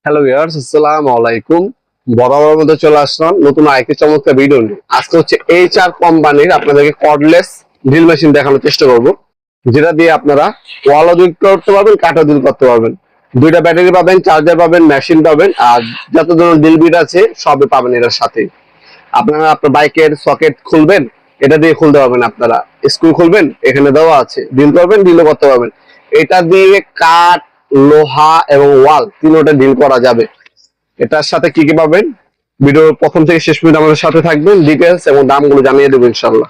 Hello viewers, আসসালামু আলাইকুম। বরাবরের মধ্যে চলে আসলাম নতুন আরেকটি চমৎকার ভিডিও নিয়ে। আজকে হচ্ছে এইচআর কোম্পানির আপনাদেরকে কর্ডলেস ড্রিল মেশিন দেখানোর চেষ্টা করব, যেটা দিয়ে আপনারা ওয়ালও ড্রিল করতে পারবেন, কাঠও ড্রিল করতে পারবেন। দুইটা ব্যাটারি পাবেন, চার্জার পাবেন, মেশিন পাবেন, আর যত ধরনের ড্রিল বিট আছে সবই পাবেন এটার সাথে। আপনারা আপনার বাইকের সকেট খুলবেন, এটা দিয়ে খুলতে পারবেন। আপনারা স্ক্রু খুলবেন, এখানে দেওয়া আছে, ড্রিল করবেন, ড্রিলও করতে পারবেন। এটা দিয়ে কাঠ, লোহা এবং ওয়াল তিনটা ডিল করা যাবে। এটার সাথে কি কি পাবেন, ভিডিওর প্রথম থেকে শেষ পর্যন্ত আমাদের সাথে থাকবেন, ডিটেলস এবং দামগুলো জানিয়ে দেবো ইনশাল্লাহ।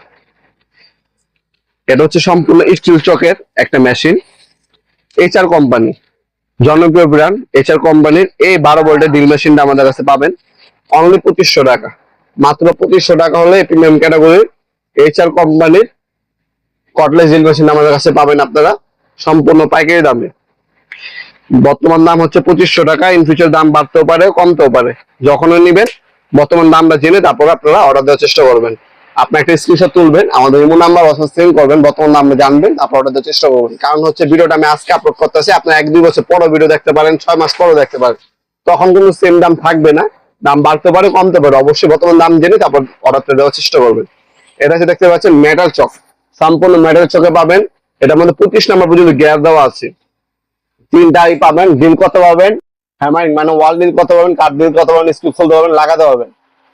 এটা হচ্ছে সম্পূর্ণ স্টিল চকের একটা মেশিন, এইচআর কোম্পানি, জনপ্রিয় ব্র্যান্ড এইচআর কোম্পানির এই 12 ভোল্টের ড্রিল মেশিনটা আমাদের কাছে পাবেন অনলি 2500 টাকা। মাত্র 2500 টাকা হলে প্রিমিয়াম ক্যাটাগরির এইচআর কোম্পানির কর্ডলেস ড্রিল মেশিন আমাদের কাছে পাবেন আপনারা সম্পূর্ণ পাইকারি দামে। বর্তমান দাম হচ্ছে 2500 টাকা, ইন ফিউচার দাম বাড়তেও পারে, কমতেও পারে। যখনই নেবেন বর্তমান দামটা জেনে তারপর আপনারা অর্ডার দেওয়ার চেষ্টা করবেন। আপনি একটা স্ক্রিনশট তুলবেন, আমাদের ইমো নাম্বার সেন্ড করবেন, বর্তমান দামটা জানবেন, তারপর অর্ডার দেওয়ার চেষ্টা করবেন। কারণ হচ্ছে ভিডিওটা আমি আজকে আপলোড করতেছি, আপনার 1-2 বছর পরও ভিডিও দেখতে পারেন, 6 মাস পরও দেখতে পারেন, তখন কিন্তু সেম দাম থাকবে না, দাম বাড়তে পারে, কমতে পারে। অবশ্যই বর্তমান দাম জেনে তারপর অর্ডারটা দেওয়ার চেষ্টা করবেন। এটা হচ্ছে দেখতে পাচ্ছেন মেটাল চক, সম্পূর্ণ মেটাল চকে পাবেন। এটার মধ্যে 25 নম্বর পর্যন্ত গ্যাস দেওয়া আছে। তিনটাই পাবেন, ডিল করতে পারবেন, হ্যামারিং মানে ওয়াল ডিল করতে পারবেন, কাঠ ডিল করতে পারবেন, স্ক্রু খুলতে পারবেন, লাগাতে পারবেন।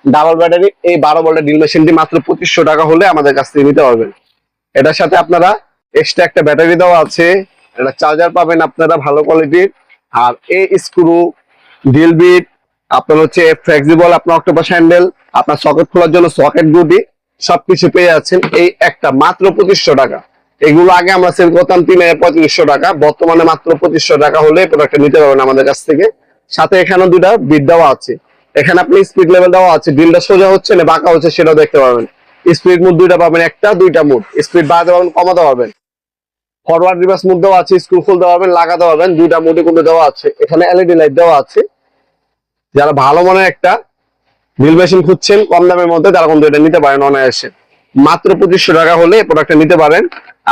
ডাবল ব্যাটারি এই 12 ভোল্টের ড্রিল মেশিনটি মাত্র 2500 টাকা হলে আমাদের কাছ থেকে নিতে পারবেন। এটার সাথে আপনারা এক্সট্রা একটা ব্যাটারি দেওয়া আছে, একটা চার্জার পাবেন আপনারা ভালো কোয়ালিটির, আর এই স্ক্রু, ড্রিল বিট, আপনার হচ্ছে ফ্লেক্সিবল, আপনার অক্টোপাস হ্যান্ডেল, আপনার সকেট খোলার জন্য সকেট গুটি, সবকিছু পেয়ে যাচ্ছেন এই একটা মাত্র 2500 টাকা। এগুলো আগে আমরা সেল করতাম 3500 টাকা, বর্তমানে মাত্র 2500 টাকা হলে প্রোডাক্টটা নিতে পারবেন আমাদের কাছ থেকে। সাথে এখানে দুটা বিট দেওয়া আছে, এখানে আপনি স্পিড লেভেল দেওয়া আছে, ড্রিলটা সোজা হচ্ছে না বাঁকা হচ্ছে সেটাও দেখতে পাবেন। স্পিড মোড দুইটা পাবেন, একটা দুইটা মোড, স্পিড বাড়াতে পারবেন, কমাতে পারবেন। ফরওয়ার্ড রিভার্স মোড দেওয়া আছে, স্ক্রু খুলতে পারবেন, লাগাতে পারবেন, দুইটা মোডে কিন্তু দেওয়া আছে। এখানে এলইডি লাইট দেওয়া আছে। যারা ভালো মানের একটা ড্রিল মেশিন খুঁজছেন কম দামের মধ্যে, তারা কিন্তু এটা নিতে পারেন অনায়াসে। মাত্র 2500 টাকা হলে প্রোডাক্টটা নিতে পারেন।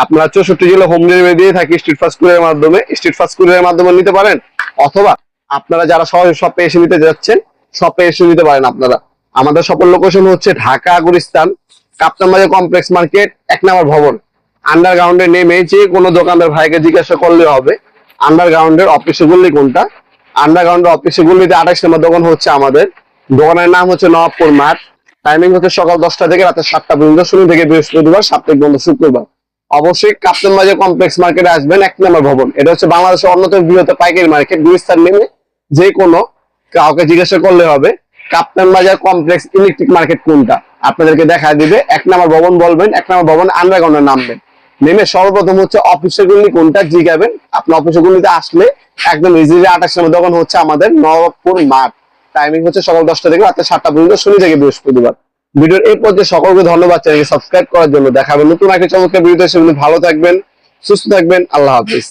আপনারা 64 জেলা হোম ডেলিভারি দিয়ে থাকি, স্ট্রিট ফাস্ট কুরিয়ারের মাধ্যমে, স্ট্রিট ফাস্ট কুরিয়ারের মাধ্যমে নিতে পারেন, অথবা আপনারা যারা সরাসরি শপে এসে নিতে যাচ্ছেন শপে এসে নিতে পারেন আপনারা। আমাদের শপের লোকেশন হচ্ছে ঢাকা গুলিস্তান কাপ্তান বাজার কমপ্লেক্স মার্কেট 1 নম্বর ভবন। আন্ডারগ্রাউন্ডে নেমে যে কোনো দোকানদার ভাইকে জিজ্ঞাসা করলে হবে আন্ডারগ্রাউন্ডের অফিসে গুলি কোনটা। আন্ডারগ্রাউন্ডের অফিসে গুলিতে 28 নম্বর দোকান হচ্ছে আমাদের। দোকানের নাম হচ্ছে নবাবপুর মাঠ। টাইমিং হচ্ছে সকাল 10টা থেকে রাতে 7টা পর্যন্ত, শনি থেকে বৃহস্পতিবার, সাপ্তাহিক বন্ধ শুক্রবার। অবশ্যই কাপ্তান বাজার কমপ্লেক্স মার্কেটে আসবেন, 1 নম্বর ভবন। এটা হচ্ছে বাংলাদেশের অন্যতম বৃহত্তম পাইকারি মার্কেট। গুলিস্তান নেমে যে কোনো কাউকে জিজ্ঞাসা করলে হবে কাপ্তান বাজার কমপ্লেক্স ইলেকট্রিক মার্কেট কোনটা, আপনাদেরকে দেখায় দিবে। 1 নম্বর ভবন বলবেন, 1 নম্বর ভবন আন্ডারগ্রাউন্ডে নামবেন, নেমে সর্বপ্রথম হচ্ছে অফিসের গুলি কোনটা জিগাবেন। আপনার অফিসের গুলিতে আসলে একদম ইজিলি 28 নম্বর দোকান হচ্ছে আমাদের নবাবপুর মাঠ। টাইমিং হচ্ছে সকাল 10টা থেকে রাতে 7টা পর্যন্ত, শনি থেকে বৃহস্পতিবার। ভিডিওর এই পর্যায়ে সকলকে ধন্যবাদ, চ্যানেলকে সাবস্ক্রাইব করার জন্য। দেখাবেন নতুন একটা চমৎকার ভিডিওতে, সেগুলো ভালো থাকবেন, সুস্থ থাকবেন, আল্লাহ হাফিজ।